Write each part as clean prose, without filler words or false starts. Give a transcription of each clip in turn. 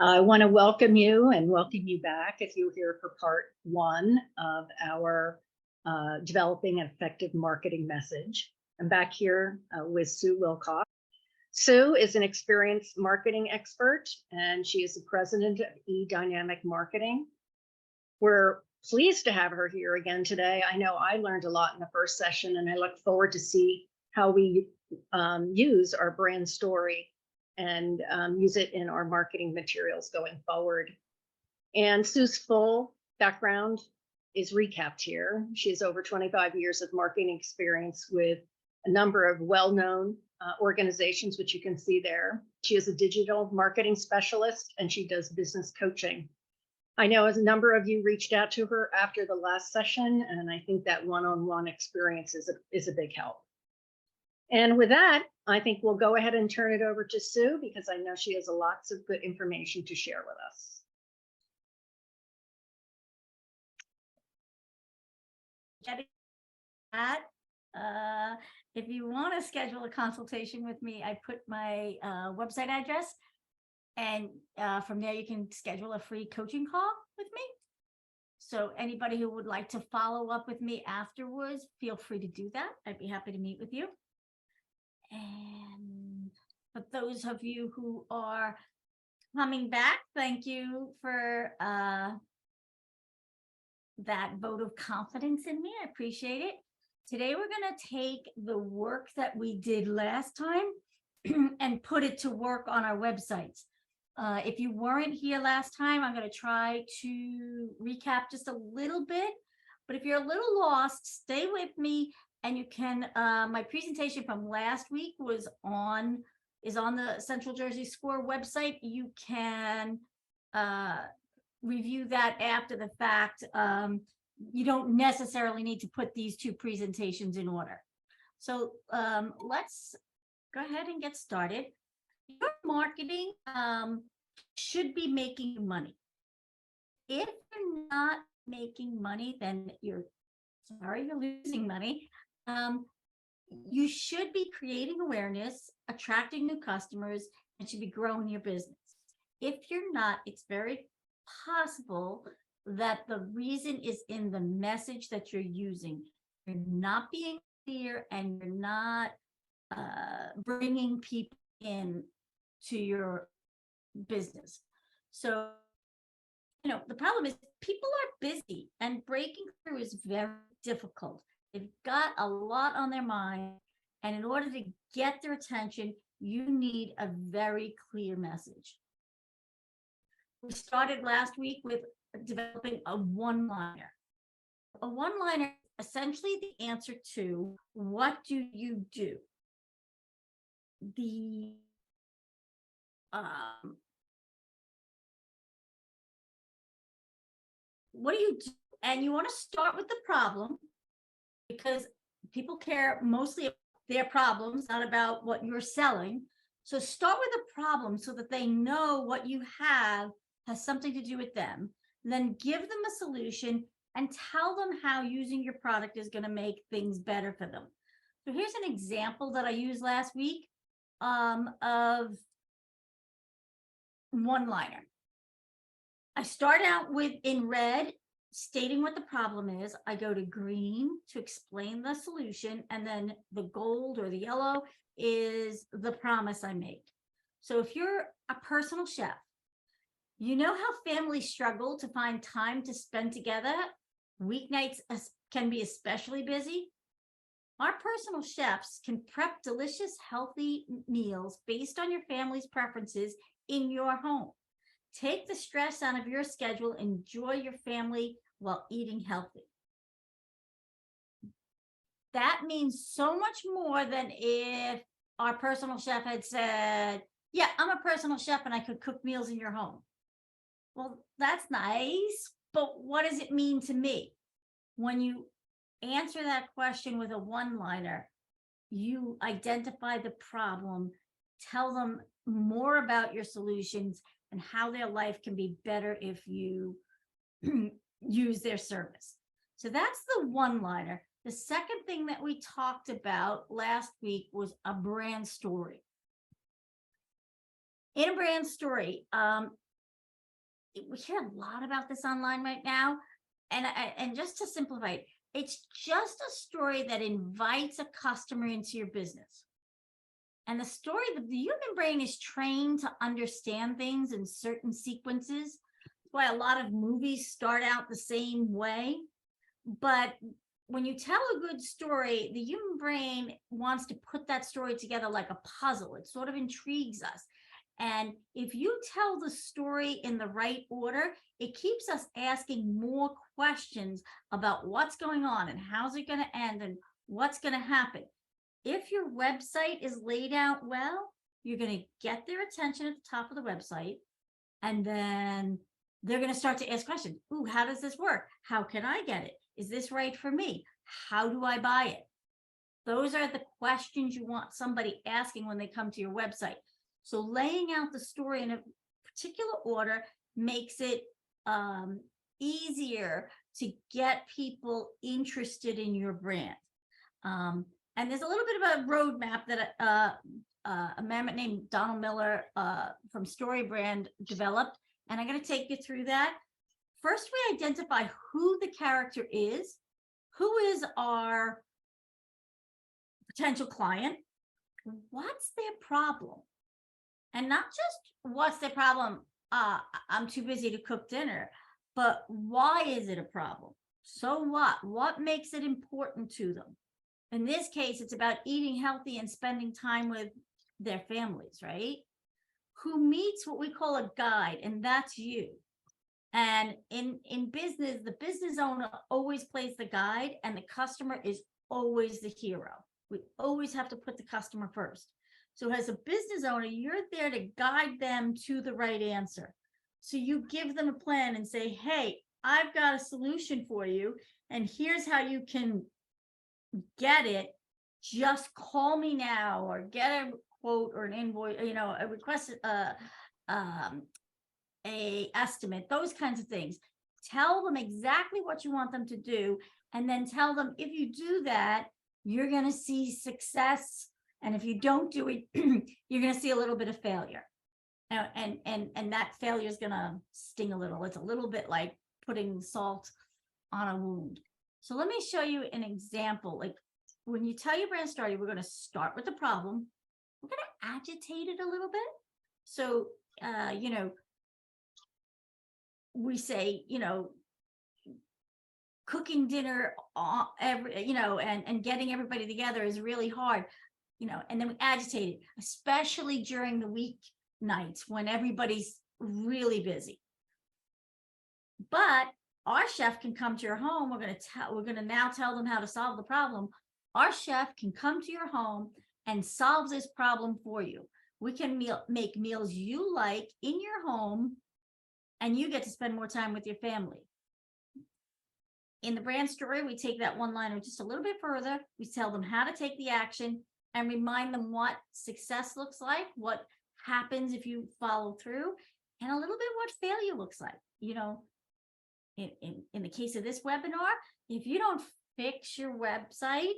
I want to welcome you and welcome you back if you're here for part one of our developing an effective marketing message. I'm back here with Sue Wilcox. Sue is an experienced marketing expert, and she is the president of eDynamic Marketing. We're pleased to have her here again today. I know I learned a lot in the first session, and I look forward to see how we use our brand story and use it in our marketing materials going forward. And Sue's full background is recapped here. She has over 25 years of marketing experience with a number of well-known organizations, which you can see there. She is a digital marketing specialist and she does business coaching. I know a number of you reached out to her after the last session, and I think that one-on-one experience is a big help. And with that, I think we'll go ahead and turn it over to Sue because I know she has lots of good information to share with us. If you want to schedule a consultation with me, I put my website address, and from there you can schedule a free coaching call with me. So anybody who would like to follow up with me afterwards, feel free to do that. I'd be happy to meet with you. And for those of you who are coming back, thank you for that vote of confidence in me. I appreciate it. Today, we're going to take the work that we did last time and put it to work on our websites. If you weren't here last time, I'm going to try to recap just a little bit. But if you're a little lost, stay with me. And you can, my presentation from last week is on the Central Jersey SCORE website. You can review that after the fact. You don't necessarily need to put these two presentations in order. So let's go ahead and get started. Your marketing should be making money. If you're not making money, then you're losing money. You should be creating awareness, attracting new customers, and should be growing your business. If you're not, it's very possible that the reason is in the message that you're using. You're not being clear and you're not bringing people in to your business. So, the problem is people are busy and breaking through is very difficult. They've got a lot on their mind, and in order to get their attention, you need a very clear message. We started last week with developing a one-liner. A one-liner is essentially the answer to what do you do? What do you do? And you want to start with the problem, because people care mostly about their problems, not about what you're selling. So start with a problem so that they know what you have has something to do with them. And then give them a solution and tell them how using your product is going to make things better for them. So here's an example that I used last week of one-liner. I start out with in red, stating what the problem is. I go to green to explain the solution, and then the gold or the yellow is the promise I make. So if you're a personal chef, you know how families struggle to find time to spend together. Weeknights can be especially busy. Our personal chefs can prep delicious, healthy meals based on your family's preferences in your home. Take the stress out of your schedule. Enjoy your family while eating healthy. That means so much more than if our personal chef had said, yeah, I'm a personal chef and I could cook meals in your home. Well, that's nice, but what does it mean to me? When you answer that question with a one-liner, you identify the problem, tell them more about your solutions and how their life can be better if you use their service. So that's the one-liner. The second thing that we talked about last week was a brand story. In a brand story, we hear a lot about this online right now. And just to simplify it, it's just a story that invites a customer into your business. And the story, the human brain is trained to understand things in certain sequences. That's why a lot of movies start out the same way. But when you tell a good story, the human brain wants to put that story together like a puzzle. It sort of intrigues us. And if you tell the story in the right order, it keeps us asking more questions about what's going on and how's it going to end and what's going to happen. If your website is laid out well, you're going to get their attention at the top of the website, and then they're going to start to ask questions. Ooh, how does this work? How can I get it? Is this right for me? How do I buy it? Those are the questions you want somebody asking when they come to your website. So laying out the story in a particular order makes it easier to get people interested in your brand. And there's a little bit of a roadmap that a man named Donald Miller from StoryBrand developed. And I'm going to take you through that. First, we identify who the character is, who is our potential client, what's their problem, and not just what's their problem, I'm too busy to cook dinner, but why is it a problem? So what makes it important to them? In this case, it's about eating healthy and spending time with their families, right? Who meets what we call a guide, and that's you. And in business, the business owner always plays the guide, and the customer is always the hero. We always have to put the customer first. So as a business owner, you're there to guide them to the right answer. So you give them a plan and say, hey, I've got a solution for you, and here's how you can get it. Just call me now, or get a quote or an invoice, a request, a estimate, those kinds of things. Tell them exactly what you want them to do, and then tell them if you do that, you're going to see success, and if you don't do it, you're going to see a little bit of failure. And that failure is going to sting a little. It's a little bit like putting salt on a wound. So let me show you an example. Like when you tell your brand story, we're going to start with the problem. We're going to agitate it a little bit. So, we say, cooking dinner and getting everybody together is really hard, and then we agitate it, especially during the weeknights when everybody's really busy. But our chef can come to your home. We're going to now tell them how to solve the problem. Our chef can come to your home and solve this problem for you. We can make meals you like in your home, and you get to spend more time with your family. In the brand story, we take that one-liner just a little bit further. We tell them how to take the action and remind them what success looks like, what happens if you follow through, and a little bit what failure looks like. In the case of this webinar, if you don't fix your website's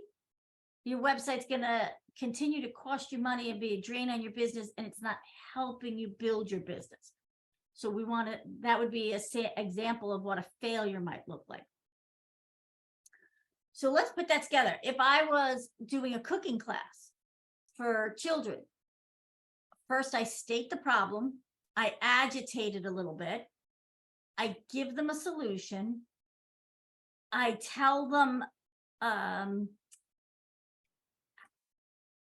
going to continue to cost you money and be a drain on your business, and it's not helping you build your business. So that would be an example of what a failure might look like. So let's put that together. If I was doing a cooking class for children, first I state the problem, I agitate it a little bit, I give them a solution, I tell them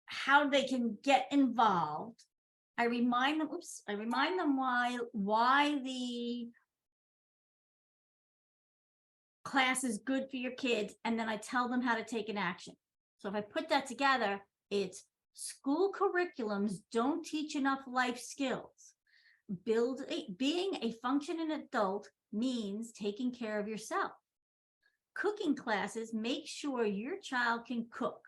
how they can get involved. I remind them why the class is good for your kids, and then I tell them how to take an action. So if I put that together, it's school curriculums don't teach enough life skills. Being a functioning adult means taking care of yourself. Cooking classes make sure your child can cook.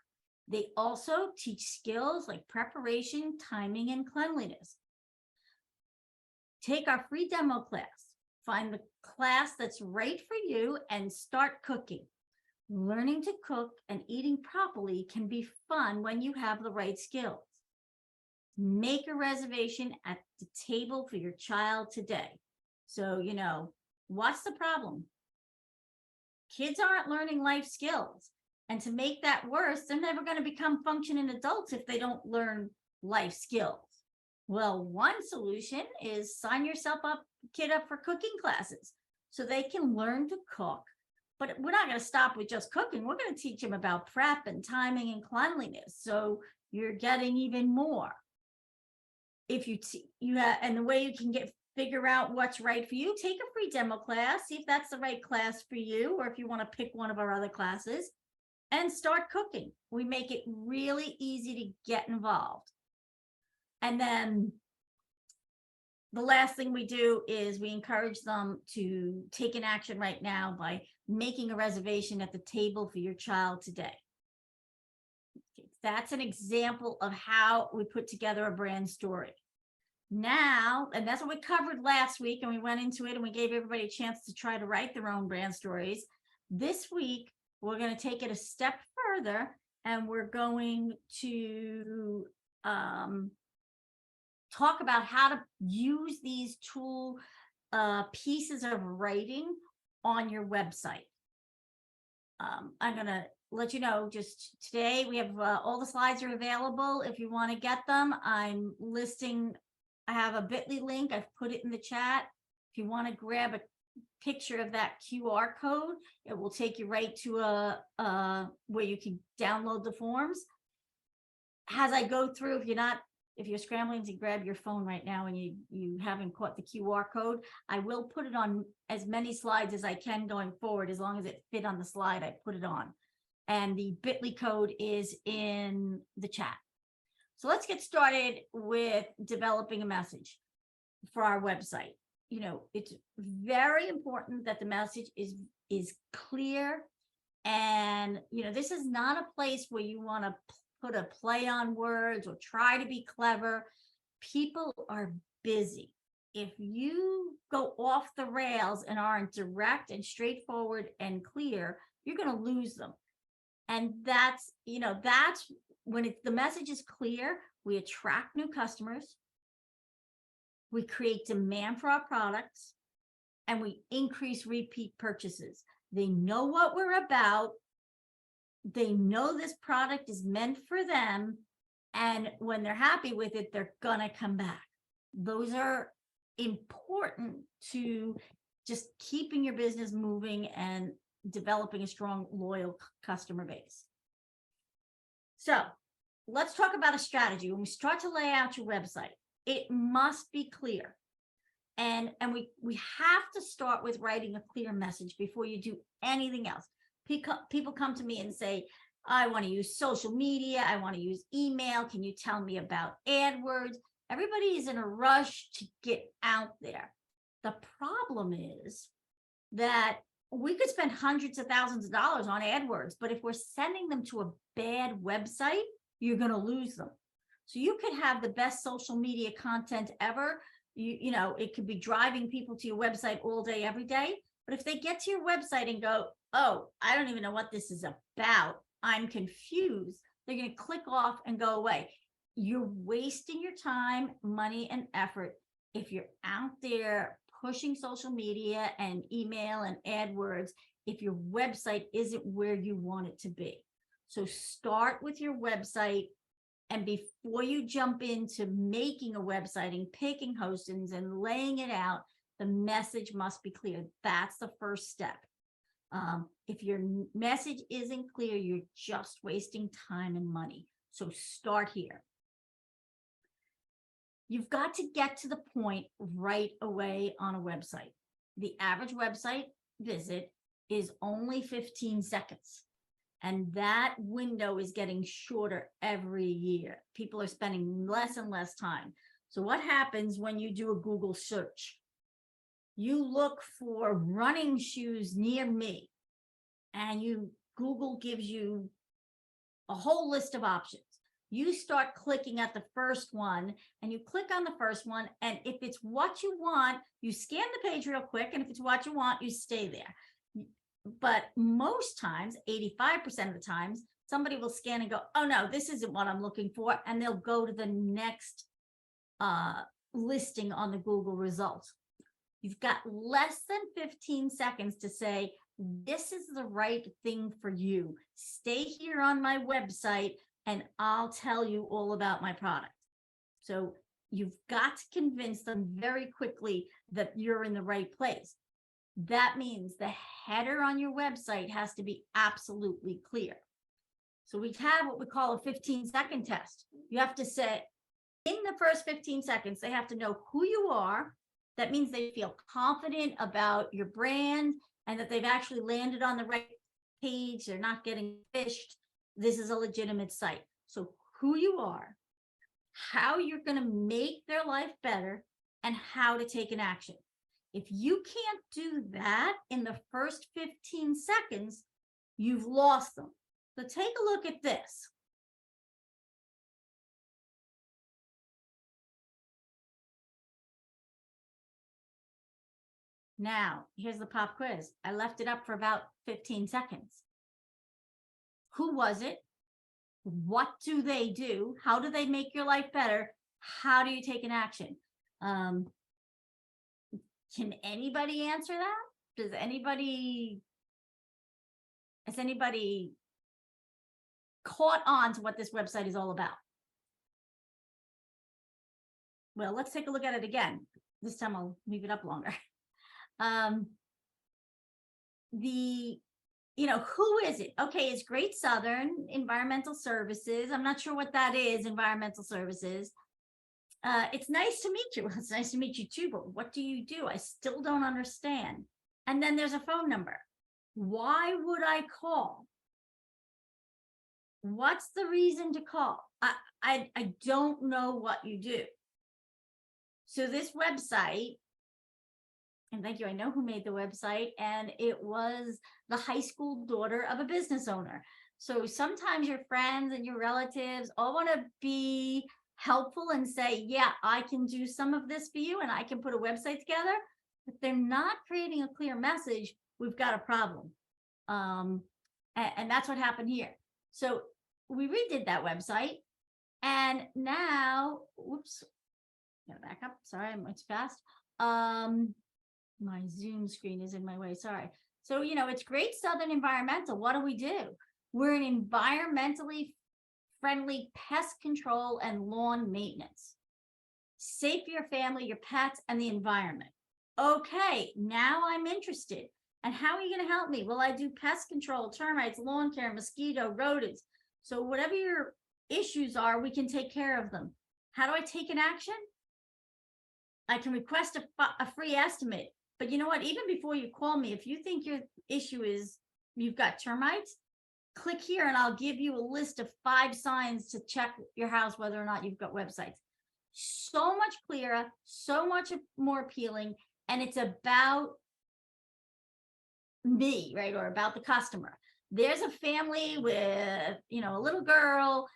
They also teach skills like preparation, timing, and cleanliness. Take our free demo class. Find the class that's right for you and start cooking. Learning to cook and eating properly can be fun when you have the right skills. Make a reservation at the table for your child today. So, what's the problem? Kids aren't learning life skills. And to make that worse, they're never going to become functioning adults if they don't learn life skills. Well, one solution is sign yourself up, kid up for cooking classes so they can learn to cook. But we're not going to stop with just cooking. We're going to teach them about prep and timing and cleanliness. So you're getting even more. If and the way you can figure out what's right for you, take a free demo class, see if that's the right class for you, or if you want to pick one of our other classes and start cooking. We make it really easy to get involved. And then the last thing we do is we encourage them to take an action right now by making a reservation at the table for your child today. That's an example of how we put together a brand story. Now, and that's what we covered last week, and we went into it and we gave everybody a chance to try to write their own brand stories. This week, we're going to take it a step further, and we're going to talk about how to use these pieces of writing on your website. I'm going to let you know just today we have all the slides are available. If you want to get them, I'm listing. I have a bit.ly link. I've put it in the chat. If you want to grab a picture of that QR code, it will take you right to where you can download the forms. As I go through, if you're scrambling to grab your phone right now and you haven't caught the QR code, I will put it on as many slides as I can going forward, as long as it fit on the slide I put it on. And the bit.ly code is in the chat. So let's get started with developing a message for our website. It's very important that the message is clear. And, this is not a place where you want to put a play on words or try to be clever. People are busy. If you go off the rails and aren't direct and straightforward and clear, you're going to lose them. And that's when the message is clear, we attract new customers, we create demand for our products, and we increase repeat purchases. They know what we're about. They know this product is meant for them. And when they're happy with it, they're going to come back. Those are important to just keeping your business moving and developing a strong, loyal customer base. So let's talk about a strategy. When we start to lay out your website, it must be clear. And we have to start with writing a clear message before you do anything else. People come to me and say, I want to use social media. I want to use email. Can you tell me about AdWords? Everybody is in a rush to get out there. The problem is that we could spend hundreds of thousands of dollars on AdWords, but if we're sending them to a bad website, you're going to lose them. So you could have the best social media content ever. It could be driving people to your website all day, every day. But if they get to your website and go, oh, I don't even know what this is about, I'm confused, they're going to click off and go away. You're wasting your time, money, and effort if you're out there pushing social media and email and AdWords if your website isn't where you want it to be. So start with your website, and before you jump into making a website and picking hostings and laying it out, the message must be clear. That's the first step. If your message isn't clear, you're just wasting time and money. So start here. You've got to get to the point right away on a website. The average website visit is only 15 seconds. And that window is getting shorter every year. People are spending less and less time. So what happens when you do a Google search? You look for running shoes near me, and Google gives you a whole list of options. You start clicking at the first one, and you click on the first one, and if it's what you want, you scan the page real quick, and if it's what you want, you stay there. But most times, 85% of the times, somebody will scan and go, oh no, this isn't what I'm looking for, and they'll go to the next listing on the Google results. You've got less than 15 seconds to say, this is the right thing for you. Stay here on my website and I'll tell you all about my product. So you've got to convince them very quickly that you're in the right place. That means the header on your website has to be absolutely clear. So we have what we call a 15-second test. You have to say, in the first 15 seconds, they have to know who you are. That means they feel confident about your brand and that they've actually landed on the right page. They're not getting phished. This is a legitimate site. So who you are, how you're going to make their life better, and how to take an action. If you can't do that in the first 15 seconds, you've lost them. So take a look at this. Now, here's the pop quiz. I left it up for about 15 seconds. Who was it? What do they do? How do they make your life better? How do you take an action? Can anybody answer that? Has anybody caught on to what this website is all about? Well, let's take a look at it again. This time I'll leave it up longer. Who is it? Okay, it's Great Southern Environmental Services. I'm not sure what that is, environmental services. It's nice to meet you. It's nice to meet you too, but what do you do? I still don't understand. And then there's a phone number. Why would I call? What's the reason to call? I don't know what you do. So this website, and thank you, I know who made the website, and it was the high school daughter of a business owner. So sometimes your friends and your relatives all want to be helpful and say, yeah, I can do some of this for you and I can put a website together. If they're not creating a clear message, we've got a problem. And that's what happened here. So we redid that website, and now, whoops, gotta back up. Sorry, I'm too fast. My Zoom screen is in my way. Sorry. So, it's Great Southern Environmental. What do? We're an environmentally friendly pest control and lawn maintenance. Safe for your family, your pets, and the environment. Okay, now I'm interested. And how are you going to help me? Well, I do pest control, termites, lawn care, mosquito, rodents. So whatever your issues are, we can take care of them. How do I take an action? I can request a free estimate. But you know what? Even before you call me, if you think your issue is you've got termites, click here and I'll give you a list of 5 signs to check your house whether or not you've got websites. So much clearer, so much more appealing, and it's about me, right? Or about the customer. There's a family with, a little girl.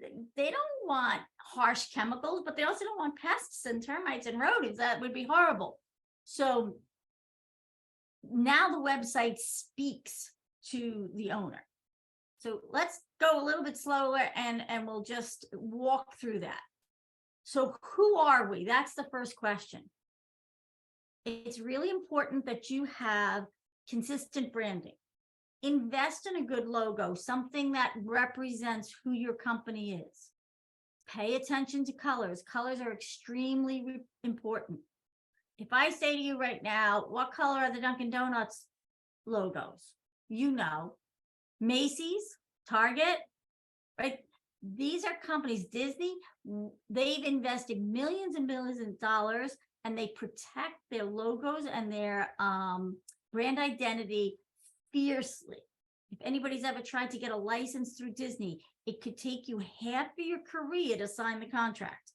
They don't want harsh chemicals, but they also don't want pests and termites and rodents. That would be horrible. So now the website speaks to the owner. So let's go a little bit slower and we'll just walk through that. So who are we? That's the first question. It's really important that you have consistent branding. Invest in a good logo, something that represents who your company is. Pay attention to colors. Colors are extremely important. If I say to you right now, what color are the Dunkin' Donuts logos? Macy's, Target, right? These are companies, Disney, they've invested millions and millions of dollars, and they protect their logos and their brand identity fiercely. If anybody's ever tried to get a license through Disney, it could take you half of your career to sign the contract.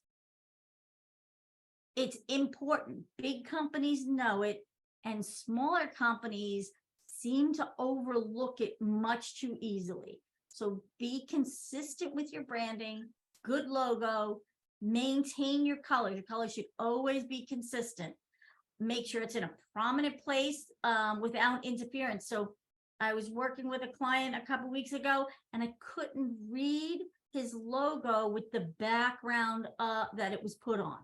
It's important. Big companies know it, and smaller companies seem to overlook it much too easily. So be consistent with your branding, good logo, maintain your colors. Your colors should always be consistent. Make sure it's in a prominent place without interference. So I was working with a client a couple weeks ago, and I couldn't read his logo with the background that it was put on.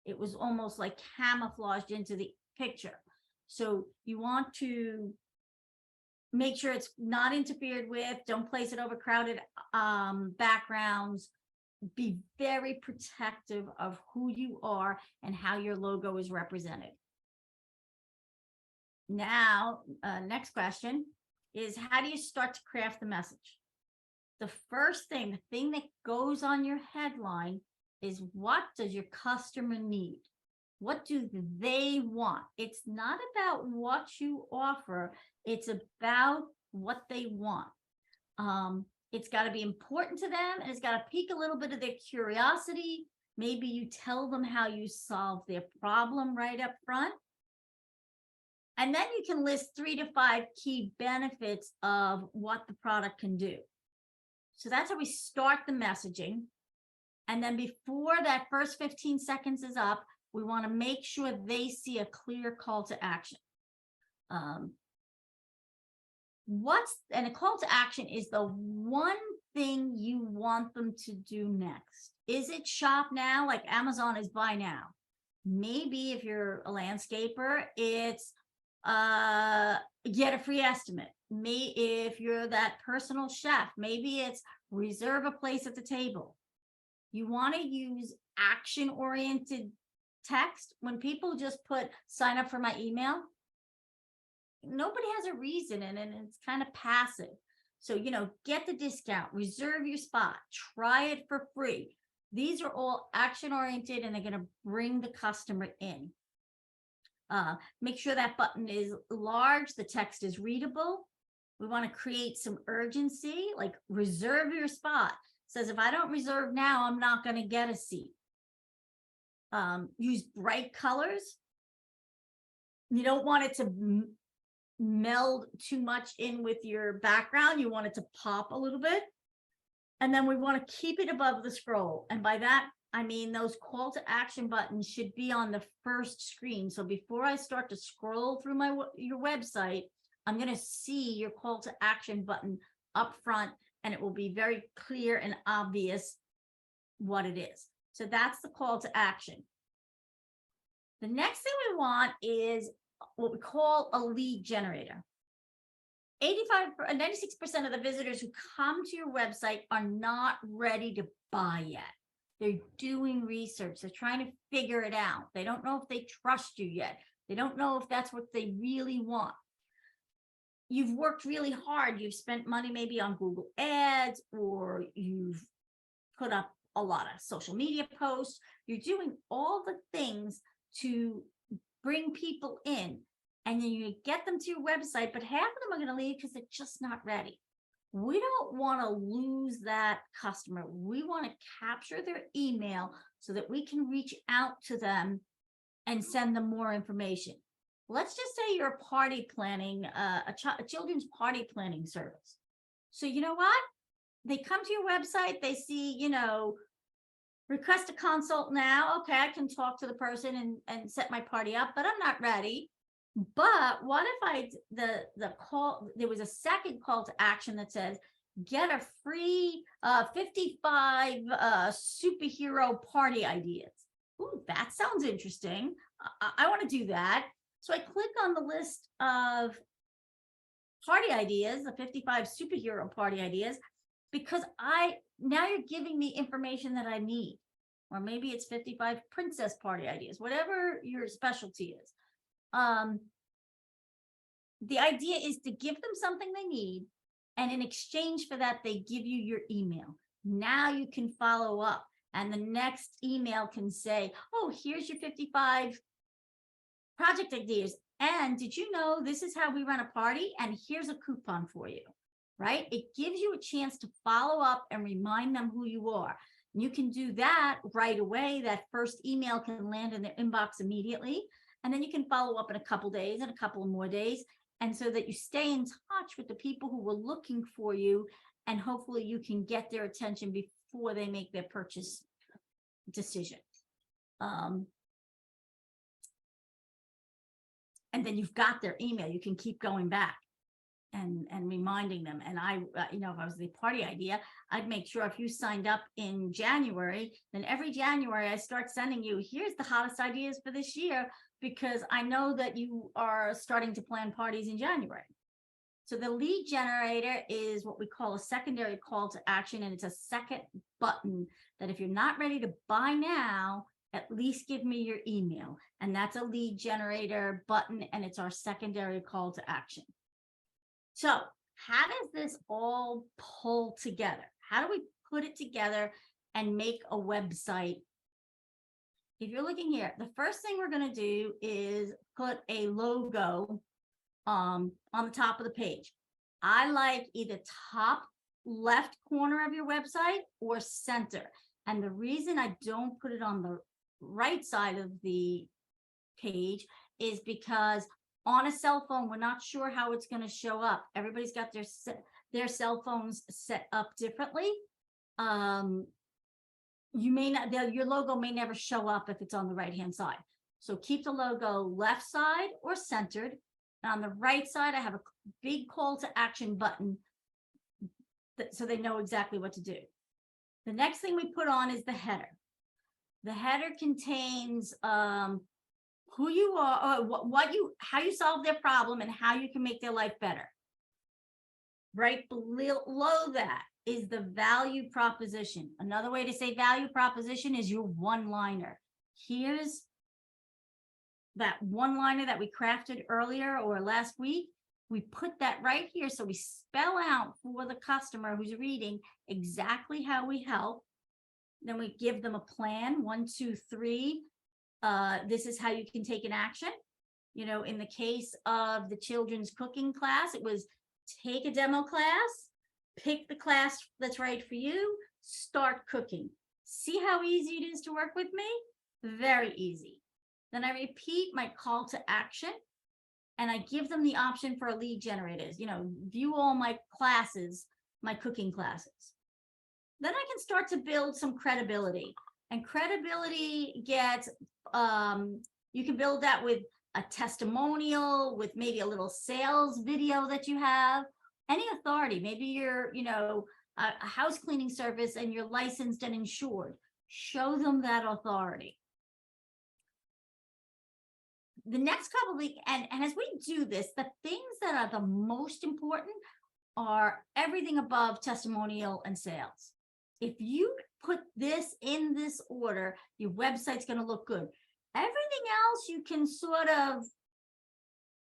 It was almost like camouflaged into the picture. So you want to make sure it's not interfered with. Don't place it over crowded backgrounds. Be very protective of who you are and how your logo is represented. Now, next question is, how do you start to craft the message? The first thing, the thing that goes on your headline is, what does your customer need? What do they want? It's not about what you offer. It's about what they want. It's got to be important to them, and it's got to pique a little bit of their curiosity. Maybe you tell them how you solve their problem right up front. And then you can list 3 to 5 key benefits of what the product can do. So that's how we start the messaging. And then before that first 15 seconds is up, we want to make sure they see a clear call to action. And a call to action is the one thing you want them to do next. Is it shop now? Like Amazon is buy now. Maybe if you're a landscaper, it's get a free estimate. If you're that personal chef, maybe it's reserve a place at the table. You want to use action-oriented text. When people just put sign up for my email, nobody has a reason, and it's kind of passive. So, get the discount, reserve your spot, try it for free. These are all action-oriented, and they're going to bring the customer in. Make sure that button is large, the text is readable. We want to create some urgency, like reserve your spot. It says, if I don't reserve now, I'm not going to get a seat. Use bright colors. You don't want it to meld too much in with your background. You want it to pop a little bit. And then we want to keep it above the scroll. And by that, I mean those call to action buttons should be on the first screen. So before I start to scroll through your website, I'm going to see your call to action button up front, and it will be very clear and obvious what it is. So that's the call to action. The next thing we want is what we call a lead generator. 96% of the visitors who come to your website are not ready to buy yet. They're doing research. They're trying to figure it out. They don't know if they trust you yet. They don't know if that's what they really want. You've worked really hard. You've spent money maybe on Google Ads, or you've put up a lot of social media posts. You're doing all the things to bring people in, and then you get them to your website, but half of them are going to leave because they're just not ready. We don't want to lose that customer. We want to capture their email so that we can reach out to them and send them more information. Let's just say you're a party planning, a children's party planning service. So you know what? They come to your website, they see, request a consult now. Okay, I can talk to the person and set my party up, but I'm not ready. But what if there was a second call to action that says, get a free 55 superhero party ideas. Ooh, that sounds interesting. I want to do that. So I click on the list of party ideas, the 55 superhero party ideas, because now you're giving me information that I need. Or maybe it's 55 princess party ideas, whatever your specialty is. The idea is to give them something they need, and in exchange for that, they give you your email. Now you can follow up, and the next email can say, oh, here's your 55 project ideas. And did you know this is how we run a party? And here's a coupon for you, right? It gives you a chance to follow up and remind them who you are. You can do that right away. That first email can land in their inbox immediately. And then you can follow up in a couple days and a couple of more days. And so that you stay in touch with the people who were looking for you, and hopefully you can get their attention before they make their purchase decision. And then you've got their email. You can keep going back and reminding them. And if I was the party idea, I'd make sure if you signed up in January, then every January I start sending you, here's the hottest ideas for this year. because I know that you are starting to plan parties in January. So the lead generator is what we call a secondary call to action, and it's a second button that if you're not ready to buy now, at least give me your email. And that's a lead generator button, and it's our secondary call to action. So how does this all pull together? How do we put it together and make a website? If you're looking here, the first thing we're going to do is put a logo on the top of the page. I like either top left corner of your website or center. And the reason I don't put it on the right side of the page is because on a cell phone, we're not sure how it's going to show up. Everybody's got their cell phones set up differently. You may not, your logo may never show up if it's on the right hand side. So keep the logo left side or centered. And on the right side, I have a big call to action button so they know exactly what to do. The next thing we put on is the header. The header contains who you are, how you solve their problem, and how you can make their life better. Right below that is the value proposition. Another way to say value proposition is your one-liner. Here's that one-liner that we crafted earlier or last week. We put that right here, so we spell out for the customer who's reading exactly how we help. Then we give them a plan, 1, 2, 3. This is how you can take an action. You know, in the case of the children's cooking class, it was take a demo class, pick the class that's right for you, start cooking. See how easy it is to work with me? Very easy. Then I repeat my call to action, and I give them the option for a lead generator. You know, view all my classes, my cooking classes. Then I can start to build some credibility. And credibility gets, you can build that with a testimonial, with maybe a little sales video that you have, any authority. Maybe you're, you know, a house cleaning service and you're licensed and insured. Show them that authority. The next couple of weeks, and as we do this, the things that are the most important are everything above testimonial and sales. If you put this in this order, your website's going to look good. Everything else you can sort of,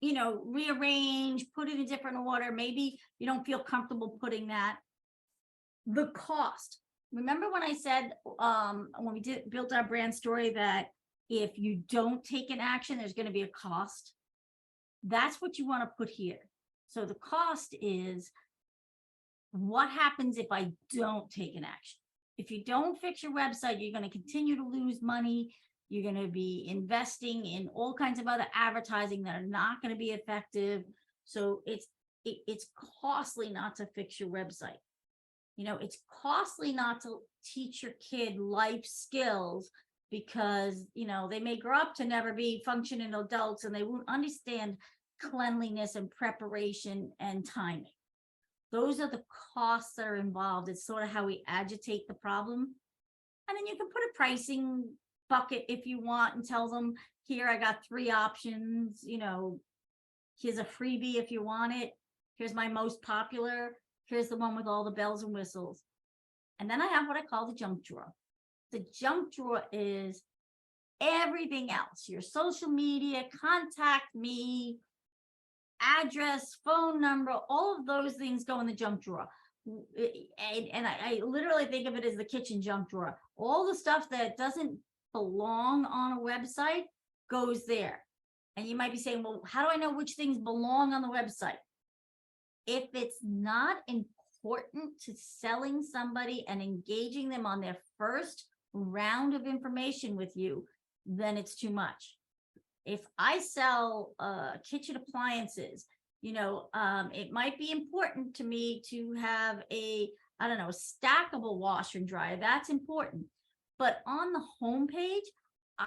you know, rearrange, put it in a different order. Maybe you don't feel comfortable putting that. The cost. Remember when I said, when we built our brand story, that if you don't take an action, there's going to be a cost. That's what you want to put here. So the cost is what happens if I don't take an action. If you don't fix your website, you're going to continue to lose money. You're going to be investing in all kinds of other advertising that are not going to be effective. So it's costly not to fix your website. You know, it's costly not to teach your kid life skills, because, you know, they may grow up to never be functioning adults and they won't understand cleanliness and preparation and timing. Those are the costs that are involved. It's sort of how we agitate the problem. And then you can put a pricing bucket if you want and tell them, here, I got 3 options, you know, here's a freebie if you want it. Here's my most popular. Here's the one with all the bells and whistles. And then I have what I call the junk drawer. The junk drawer is everything else, your social media, contact me, address, phone number, all of those things go in the junk drawer. And I literally think of it as the kitchen junk drawer. All the stuff that doesn't belong on a website goes there. And you might be saying, well, how do I know which things belong on the website? If it's not important to selling somebody and engaging them on their first round of information with you, then it's too much. If I sell kitchen appliances, you know, it might be important to me to have a stackable washer and dryer. That's important. But on the homepage,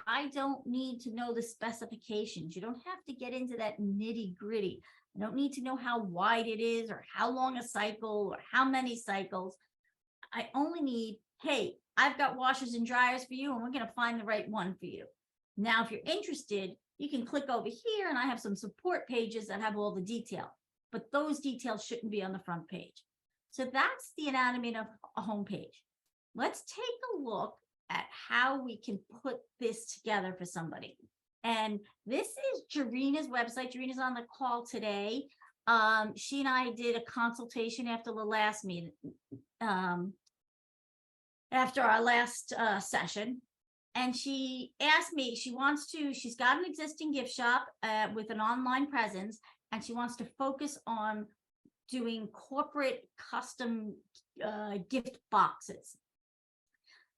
I don't need to know the specifications. You don't have to get into that nitty gritty. I don't need to know how wide it is or how long a cycle or how many cycles. I only need, hey, I've got washers and dryers for you, and we're going to find the right one for you. Now, if you're interested, you can click over here and I have some support pages that have all the detail, but those details shouldn't be on the front page. So that's the anatomy of a homepage. Let's take a look at how we can put this together for somebody. And this is Jarina's website. Jarina's on the call today. She and I did a consultation after the last meeting, after our last session. And she asked me, she's got an existing gift shop with an online presence, and she wants to focus on doing corporate custom gift boxes.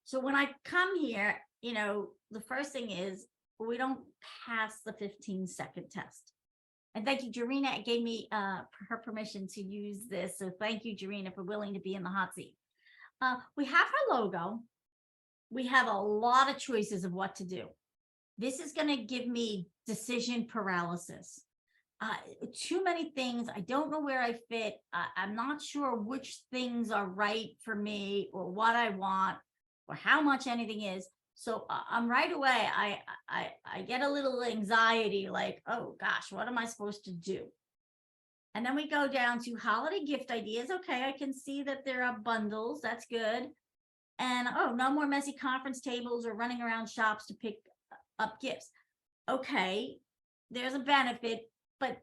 So when I come here, the first thing is we don't pass the 15-second test. And thank you, Jarina. It gave me her permission to use this. So thank you, Jarina, for willing to be in the hot seat. We have her logo. We have a lot of choices of what to do. This is going to give me decision paralysis. Too many things. I don't know where I fit. I'm not sure which things are right for me or what I want or how much anything is. So I'm right away. I get a little anxiety, like, oh gosh, what am I supposed to do? And then we go down to holiday gift ideas. Okay, I can see that there are bundles. That's good. And oh, no more messy conference tables or running around shops to pick up gifts. Okay, there's a benefit, but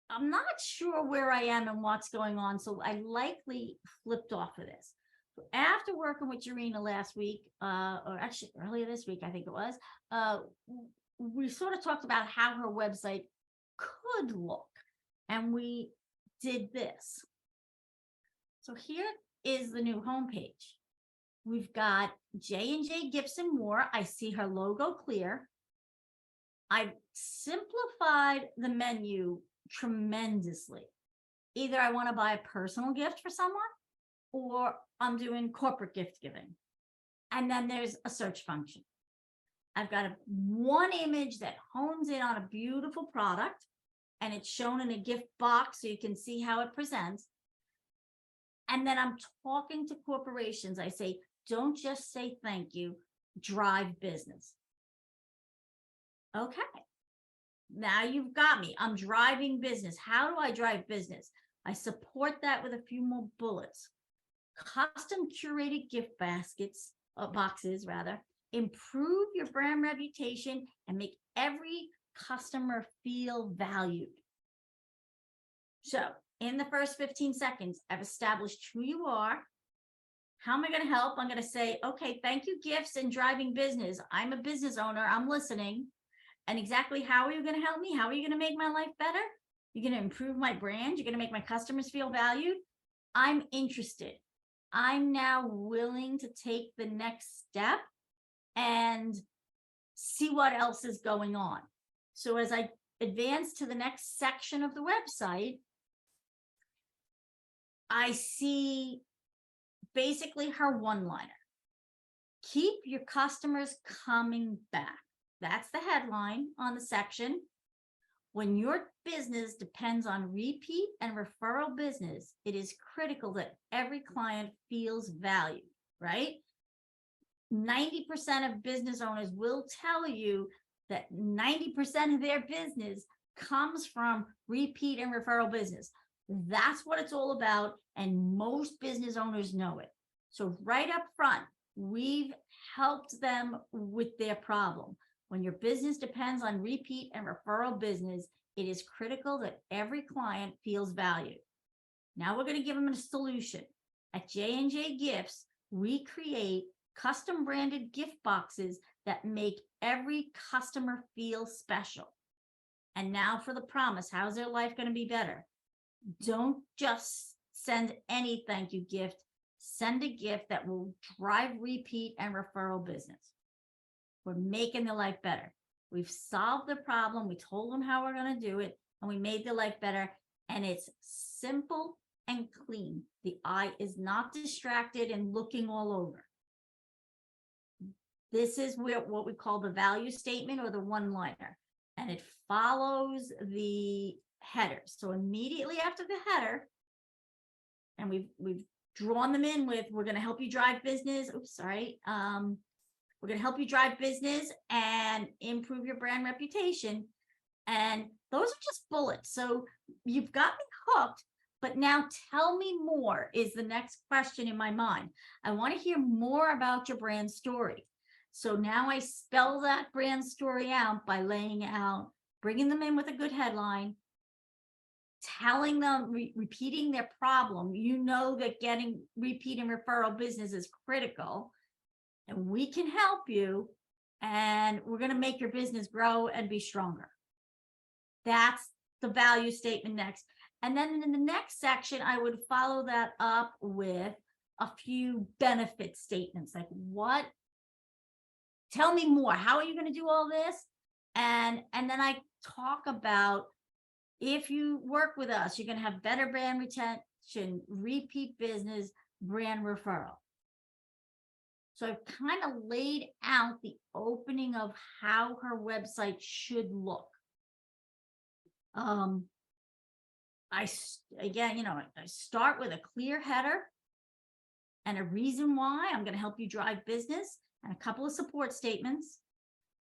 I'm not sure where I am and what's going on. So I likely flipped off of this. After working with Jarina last week, or actually earlier this week, I think it was, we sort of talked about how her website could look. And we did this. So here is the new homepage. We've got J&J Gifts and More. I see her logo clear. I've simplified the menu tremendously. Either I want to buy a personal gift for someone, or I'm doing corporate gift giving. And then there's a search function. I've got one image that hones in on a beautiful product, and it's shown in a gift box so you can see how it presents. And then I'm talking to corporations. I say, don't just say thank you, drive business. Okay, now you've got me. I'm driving business. How do I drive business? I support that with a few more bullets. Custom curated gift baskets, boxes rather, improve your brand reputation and make every customer feel valued. So in the first 15 seconds, I've established who you are. How am I going to help? I'm going to say, okay, thank you, gifts and driving business. I'm a business owner. I'm listening. And exactly how are you going to help me? How are you going to make my life better? You're going to improve my brand. You're going to make my customers feel valued. I'm interested. I'm now willing to take the next step and see what else is going on. So as I advance to the next section of the website, I see basically her one-liner. Keep your customers coming back. That's the headline on the section. When your business depends on repeat and referral business, it is critical that every client feels valued, right? 90% of business owners will tell you that 90% of their business comes from repeat and referral business. That's what it's all about, and most business owners know it. So right up front, we've helped them with their problem. When your business depends on repeat and referral business, it is critical that every client feels valued. Now we're going to give them a solution. At J&J Gifts, we create custom branded gift boxes that make every customer feel special. And now for the promise, how's their life going to be better? Don't just send any thank you gift. Send a gift that will drive repeat and referral business. We're making their life better. We've solved the problem. We told them how we're going to do it, and we made their life better. And it's simple and clean. The eye is not distracted and looking all over. This is what we call the value statement or the one-liner, and it follows the header. So immediately after the header, and we've drawn them in with, we're going to help you drive business. Oops, sorry. We're going to help you drive business and improve your brand reputation. And those are just bullets. So you've got me hooked, but now tell me more is the next question in my mind. I want to hear more about your brand story. So now I spell that brand story out by laying out, bringing them in with a good headline, telling them, repeating their problem. You know that getting repeat and referral business is critical, and we can help you, and we're going to make your business grow and be stronger. That's the value statement next. And then in the next section, I would follow that up with a few benefit statements, like what, tell me more. How are you going to do all this? And then I talk about, if you work with us, you're going to have better brand retention, repeat business, brand referral. So I've kind of laid out the opening of how her website should look. Again, I start with a clear header and a reason why I'm going to help you drive business and a couple of support statements.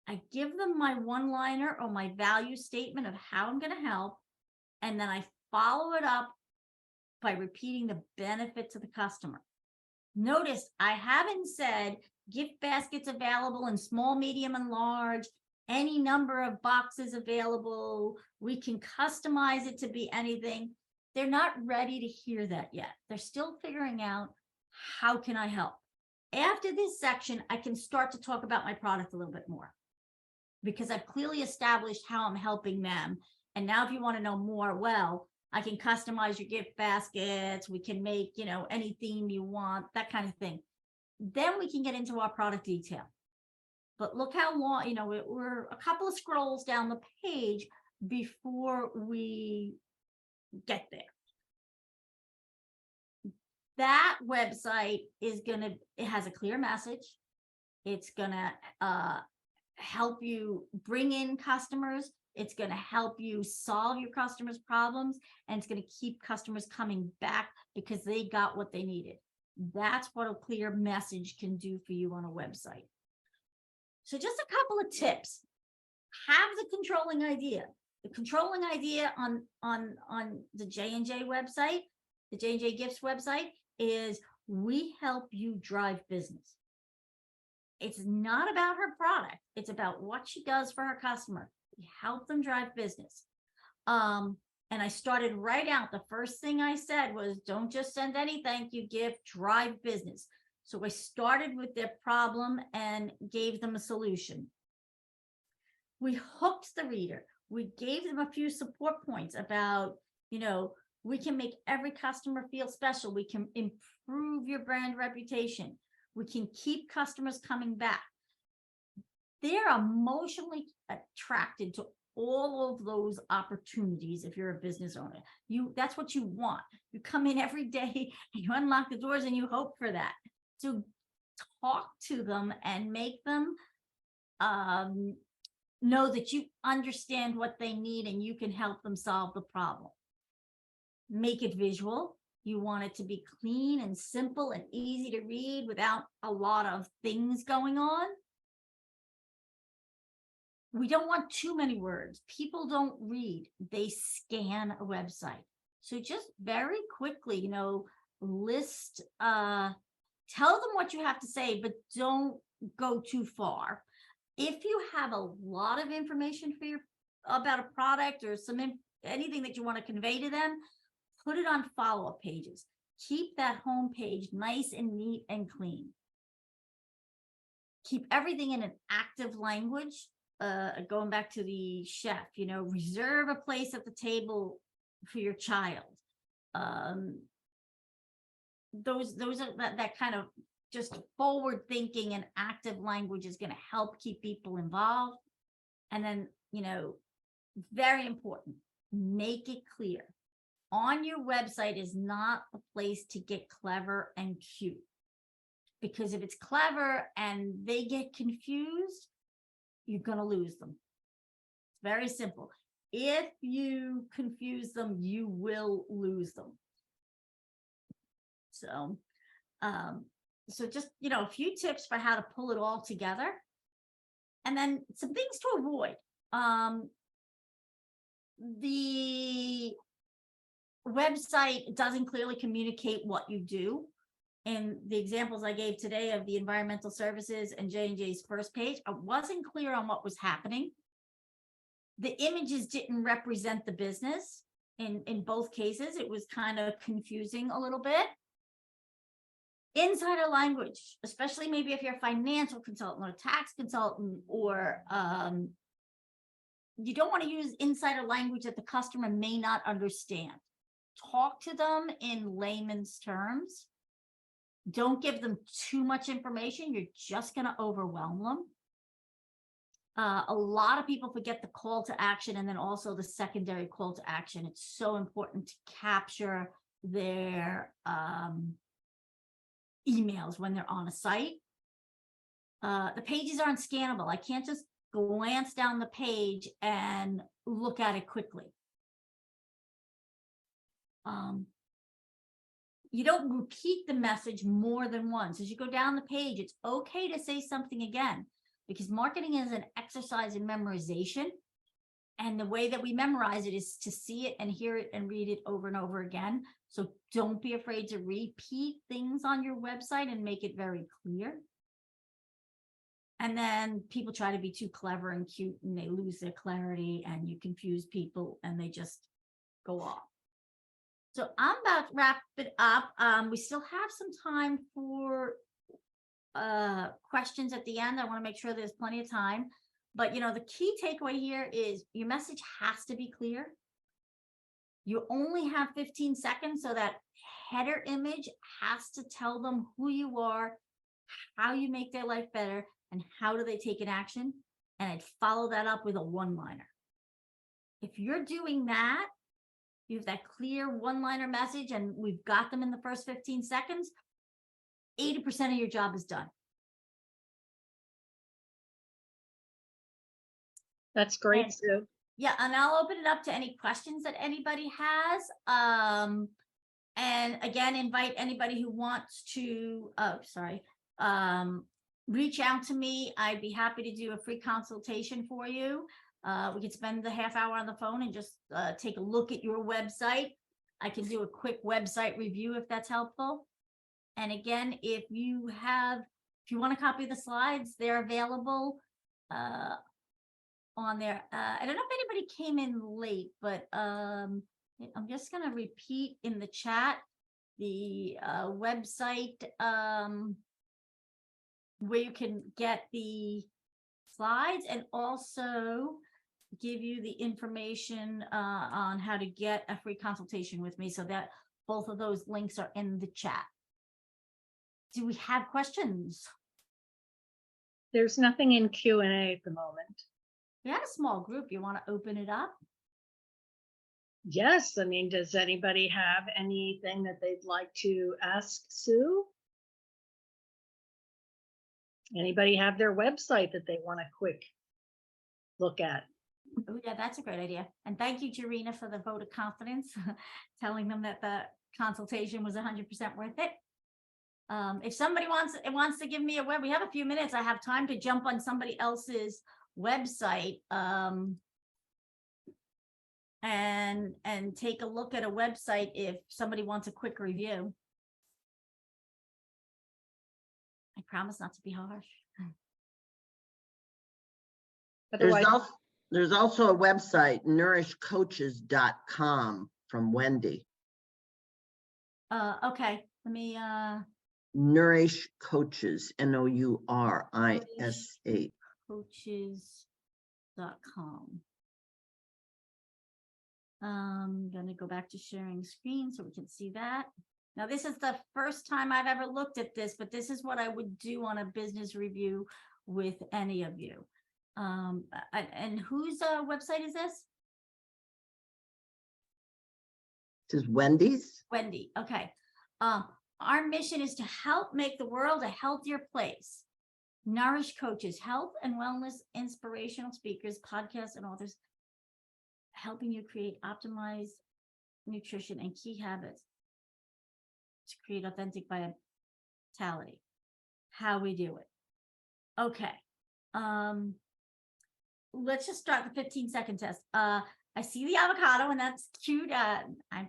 I give them my one-liner or my value statement of how I'm going to help. And then I follow it up by repeating the benefit to the customer. Notice I haven't said gift baskets available in small, medium, and large, any number of boxes available. We can customize it to be anything. They're not ready to hear that yet. They're still figuring out, how can I help? After this section, I can start to talk about my product a little bit more, because I've clearly established how I'm helping them. And now if you want to know more, well, I can customize your gift baskets. We can make, any theme you want, that kind of thing. Then we can get into our product detail. But look how long, we're a couple of scrolls down the page before we get there. That website it has a clear message. It's gonna help you bring in customers. It's going to help you solve your customers' problems, and it's going to keep customers coming back because they got what they needed. That's what a clear message can do for you on a website. So just a couple of tips. Have the controlling idea. The controlling idea on the J&J website, the J&J Gifts website, is we help you drive business. It's not about her product. It's about what she does for her customer. We help them drive business. And I started right out. The first thing I said was, don't just send any thank you gift, drive business. So I started with their problem and gave them a solution. We hooked the reader. We gave them a few support points about, we can make every customer feel special. We can improve your brand reputation. We can keep customers coming back. They're emotionally attracted to all of those opportunities. If you're a business owner, that's what you want. You come in every day and you unlock the doors and you hope for that. So talk to them and make them know that you understand what they need and you can help them solve the problem. Make it visual. You want it to be clean and simple and easy to read without a lot of things going on. We don't want too many words. People don't read, they scan a website. So just very quickly, list, tell them what you have to say, but don't go too far. If you have a lot of information about a product or anything that you want to convey to them, put it on follow-up pages. Keep that home page nice and neat and clean. Keep everything in an active language. Going back to the chef, reserve a place at the table for your child. Those are that kind of just forward thinking and active language is going to help keep people involved. And then, very important, make it clear. On your website is not a place to get clever and cute. Because if it's clever and they get confused, you're going to lose them. It's very simple. If you confuse them, you will lose them. So So just, a few tips for how to pull it all together. And then some things to avoid. The website doesn't clearly communicate what you do. In the examples I gave today of the environmental services and J&J's first page, I wasn't clear on what was happening. The images didn't represent the business. In both cases, it was kind of confusing a little bit. Insider language, especially maybe if you're a financial consultant or a tax consultant, or you don't want to use insider language that the customer may not understand. Talk to them in layman's terms. Don't give them too much information. You're just going to overwhelm them. A lot of people forget the call to action and then also the secondary call to action. It's so important to capture their emails when they're on a site. The pages aren't scannable. I can't just glance down the page and look at it quickly. You don't repeat the message more than once. As you go down the page, it's okay to say something again, because marketing is an exercise in memorization. And the way that we memorize it is to see it and hear it and read it over and over again. So don't be afraid to repeat things on your website and make it very clear. And then people try to be too clever and cute and they lose their clarity and you confuse people and they just go off. So I'm about to wrap it up. We still have some time for questions at the end. I want to make sure there's plenty of time. But, the key takeaway here is your message has to be clear. You only have 15 seconds, so that header image has to tell them who you are, how you make their life better, and how do they take an action. And I'd follow that up with a one-liner. If you're doing that, you have that clear one-liner message, and we've got them in the first 15 seconds, 80% of your job is done. That's great, Sue. Yeah, and I'll open it up to any questions that anybody has. And again, invite anybody who wants to, reach out to me. I'd be happy to do a free consultation for you. We could spend the half hour on the phone and just take a look at your website. I can do a quick website review if that's helpful. And again, if you want a copy of the slides, they're available on there. I don't know if anybody came in late, but I'm just going to repeat in the chat the website where you can get the slides, and also give you the information on how to get a free consultation with me, so that both of those links are in the chat. Do we have questions? There's nothing in Q&A at the moment. We have a small group. You want to open it up? Yes, I mean, does anybody have anything that they'd like to ask Sue? Anybody have their website that they want a quick look at? Oh, yeah, that's a great idea. And thank you, Jarena, for the vote of confidence, telling them that the consultation was 100% worth it. If somebody wants to give me a web, we have a few minutes. I have time to jump on somebody else's website and take a look at a website if somebody wants a quick review. I promise not to be harsh. Otherwise, There's also a website, nourishcoaches.com, from Wendy. Okay, let me Nourish Coaches, NOURISH. coaches.com. I'm going to go back to sharing screen so we can see that. Now, this is the first time I've ever looked at this, but this is what I would do on a business review with any of you. And whose website is this? This is Wendy's. Wendy. Okay. Our mission is to help make the world a healthier place. Nourish Coaches, health and wellness, inspirational speakers, podcasts, and authors, helping you create optimized nutrition and key habits to create authentic vitality. how we do it. Okay. Let's just start the 15-second test. I see the avocado and that's cute. I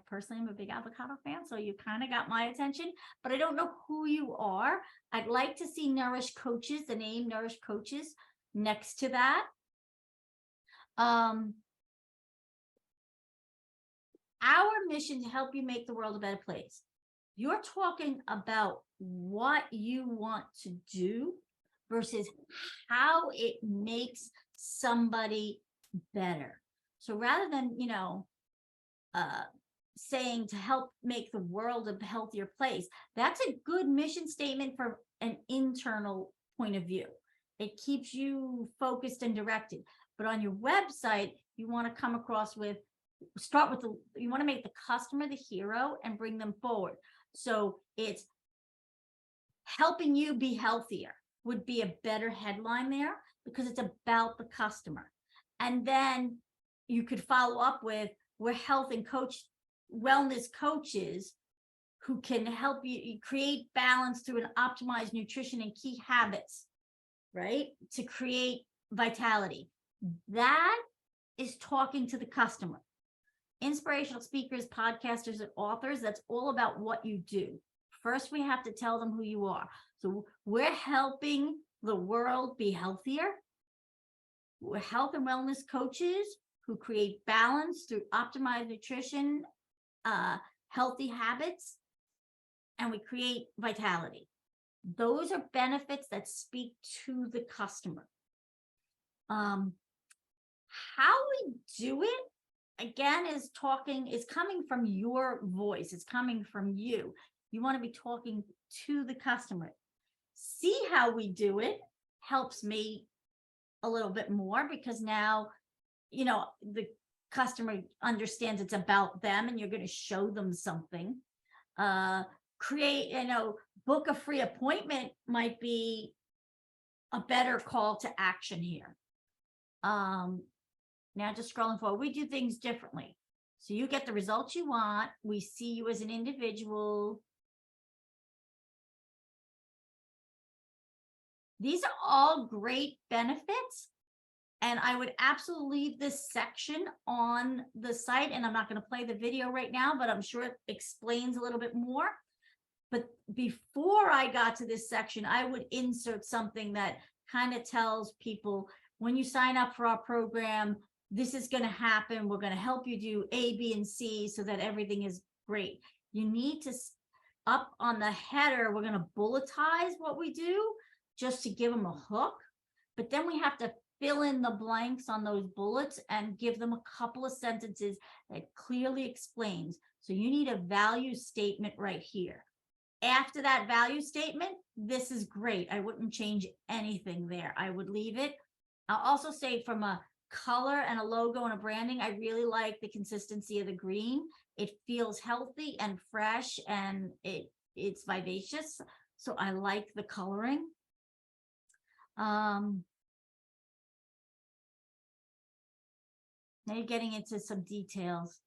personally am a big avocado fan, so you kind of got my attention, but I don't know who you are. I'd like to see Nourish Coaches, the name Nourish Coaches next to that. Our mission to help you make the world a better place. You're talking about what you want to do versus how it makes somebody better. So rather than, saying to help make the world a healthier place, that's a good mission statement from an internal point of view. It keeps you focused and directed. But on your website, you want to come across with, you want to make the customer the hero and bring them forward. So it's helping you be healthier would be a better headline there because it's about the customer. And then you could follow up with, we're health and wellness coaches who can help you create balance through an optimized nutrition and key habits, right? To create vitality. That is talking to the customer. Inspirational speakers, podcasters, and authors, that's all about what you do. First, we have to tell them who you are. So we're helping the world be healthier. We're health and wellness coaches who create balance through optimized nutrition, healthy habits, and we create vitality. Those are benefits that speak to the customer. How we do it, again, is coming from your voice. It's coming from you. You want to be talking to the customer. See how we do it helps me a little bit more because now, the customer understands it's about them and you're going to show them something. Book a free appointment might be a better call to action here. Now just scrolling forward, we do things differently. So you get the results you want. We see you as an individual. These are all great benefits. And I would absolutely leave this section on the site. And I'm not going to play the video right now, but I'm sure it explains a little bit more. But before I got to this section, I would insert something that kind of tells people, when you sign up for our program, this is going to happen. We're going to help you do A, B, and C so that everything is great. You need to, up on the header, we're going to bulletize what we do just to give them a hook. But then we have to fill in the blanks on those bullets and give them a couple of sentences that clearly explains. So you need a value statement right here. After that value statement, this is great. I wouldn't change anything there. I would leave it. I'll also say from a color and a logo and a branding, I really like the consistency of the green. It feels healthy and fresh and it's vivacious. So I like the coloring. Now you're getting into some details.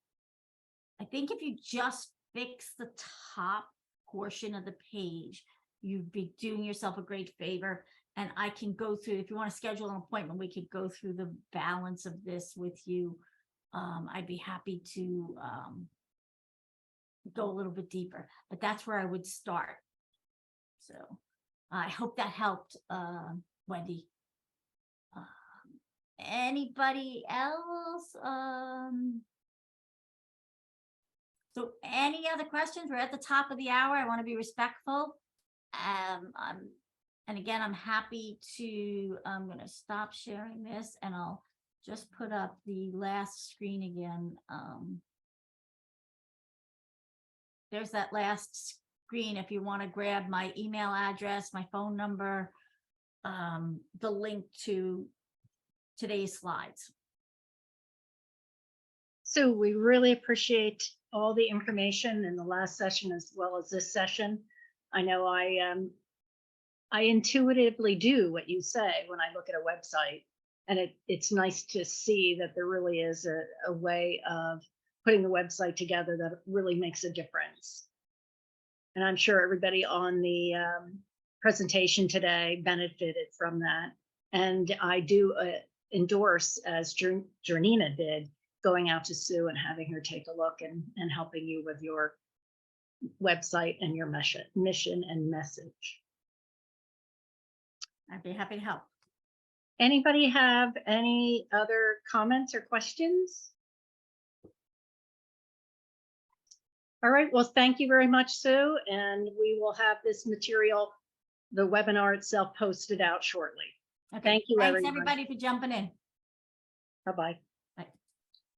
I think if you just fix the top portion of the page, you'd be doing yourself a great favor. And I can go through, if you want to schedule an appointment, we could go through the balance of this with you. I'd be happy to go a little bit deeper, but that's where I would start. So I hope that helped, Wendy. Anybody else? So any other questions? We're at the top of the hour. I want to be respectful. And again, I'm happy to, I'm going to stop sharing this and I'll just put up the last screen again. There's that last screen if you want to grab my email address, my phone number, the link to today's slides. So we really appreciate all the information in the last session as well as this session. I know I intuitively do what you say when I look at a website, and it's nice to see that there really is a way of putting the website together that really makes a difference. And I'm sure everybody on the presentation today benefited from that. And I do endorse, as Jernina did, going out to Sue and having her take a look and helping you with your website and your mission and message. I'd be happy to help. Anybody have any other comments or questions? All right, well, thank you very much, Sue, and we will have this material, the webinar itself, posted out shortly. Okay, Thank you, thanks everyone. everybody for jumping in. Bye-bye.